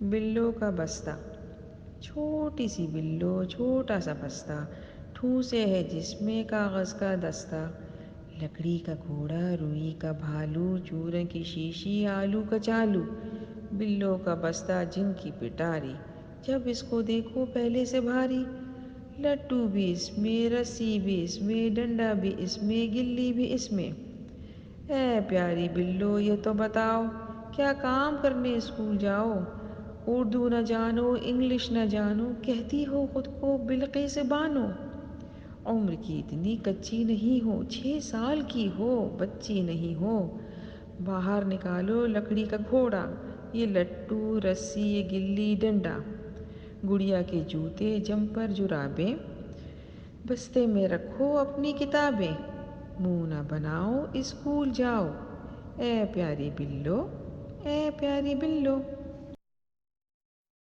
بلو کا بستہ۔ چھوٹی سی بلو، چھوٹا سا بستہ، ٹھوسے ہے جس میں کاغذ کا دستہ۔ لکڑی کا گھوڑا، روئی کا بھالو، چورن کی شیشی، آلو کا چالو۔ بلو کا بستہ جن کی پٹاری، جب اس کو دیکھو پہلے سے بھاری۔ لٹو بھی اس میں، رسی بھی اس میں، ڈنڈا بھی اس میں، گلی بھی اس میں۔ اے پیاری بلو یہ تو بتاؤ، کیا کام کرنے اسکول جاؤ؟ اردو نہ جانو، انگلش نہ جانو، کہتی ہو خود کو بلقیس بانو۔ عمر کی اتنی کچی نہیں ہو، 6 سال کی ہو، بچی نہیں ہو۔ باہر نکالو لکڑی کا گھوڑا، یہ لٹو، رسی، یہ گلی، ڈنڈا۔ گڑیا کے جوتے، جمپر، جرابیں، بستے میں رکھو اپنی کتابیں۔ منہ نہ بناؤ، اسکول جاؤ۔ اے پیاری بلو، اے پیاری بلو۔